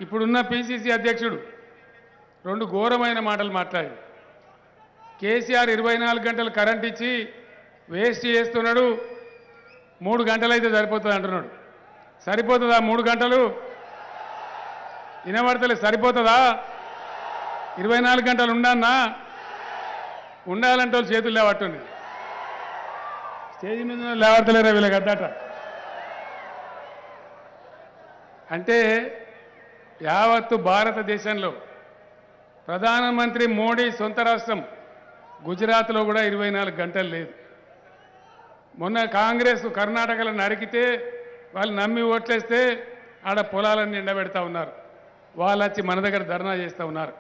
ఇప్పుడున్న పిసిసి అధ్యక్షుడు రెండు ఘోరమైన మాటలు మాట్లాడి కేసీఆర్ 24 గంటలు కరెంట్ ఇచ్చి వేస్ట్ చేస్తున్నాడు, 3 గంటలైతే సరిపోతుంది అంటున్నాడు. సరిపోతుందా 3 గంటలు? వినబడతలే, సరిపోతుందా? 24 గంటలు ఉండన్నా? ఉండాలంటే వాళ్ళు చేతులు లేవట్టుంది. స్టేజ్ మీద లేవడతలేరా వీళ్ళకి అద్దట. అంటే యావత్తు భారతదేశంలో ప్రధానమంత్రి మోడీ సొంత రాష్ట్రం గుజరాత్లో కూడా 24 గంటలు లేదు. మొన్న కాంగ్రెస్ కర్ణాటకలో నరికితే వాళ్ళు నమ్మి ఓట్లేస్తే ఆడ పొలాలన్నీ ఎండబెడతా ఉన్నారు. వాళ్ళు వచ్చి మన దగ్గర ధర్నా చేస్తూ ఉన్నారు.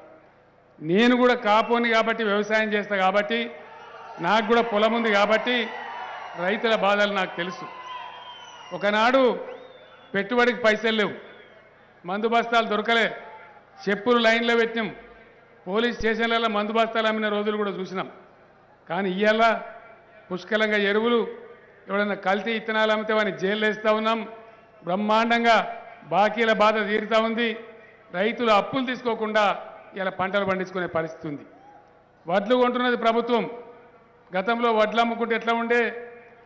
నేను కూడా కాపోని కాబట్టి వ్యవసాయం చేస్తా కాబట్టి నాకు కూడా పొలం ఉంది కాబట్టి రైతుల బాధలు నాకు తెలుసు. ఒకనాడు పెట్టుబడికి పైసలు లేవు, మందు బస్తాలు దొరకలే, చెప్పులు లైన్లో పెట్టినాం, పోలీస్ స్టేషన్లలో మందు బస్తాలు అమ్మిన రోజులు కూడా చూసినాం. కానీ ఇవాళ పుష్కలంగా ఎరువులు, ఎవడన్నా కల్తీ ఇత్తనాలు అమ్మితే వాడిని జైలు వేస్తూ ఉన్నాం. బ్రహ్మాండంగా బాకీల బాధ తీరుతూ ఉంది. రైతులు అప్పులు తీసుకోకుండా ఇలా పంటలు పండించుకునే పరిస్థితి ఉంది. వడ్లు కొంటున్నది ప్రభుత్వం. గతంలో వడ్లు అమ్ముకుంటే ఎట్లా ఉండే,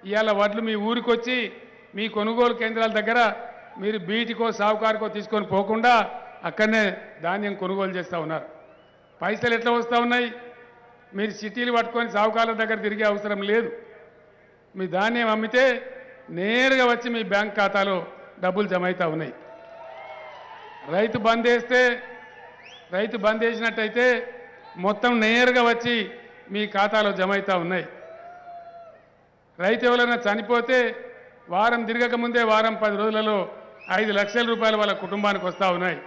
ఇవాళ వడ్లు మీ ఊరికి వచ్చి మీ కొనుగోలు కేంద్రాల దగ్గర మీరు బీటికో సావుకారుకో తీసుకొని పోకుండా అక్కడనే ధాన్యం కొనుగోలు చేస్తూ ఉన్నారు. పైసలు ఎట్లా వస్తూ ఉన్నాయి? మీరు సిటీలు పట్టుకొని సావుకారుల దగ్గర తిరిగే అవసరం లేదు. మీ ధాన్యం అమ్మితే నేరుగా వచ్చి మీ బ్యాంక్ ఖాతాలో డబ్బులు జమ అవుతూ ఉన్నాయి. రైతు బంద్ చేసినట్టయితే మొత్తం నేరుగా వచ్చి మీ ఖాతాలో జమ అవుతూ ఉన్నాయి. రైతు ఎవరైనా చనిపోతే వారం తిరగక ముందే వారం 10 రోజులలో 5 లక్షల రూపాయలు వాళ్ళ కుటుంబానికి వస్తూ ఉన్నాయి.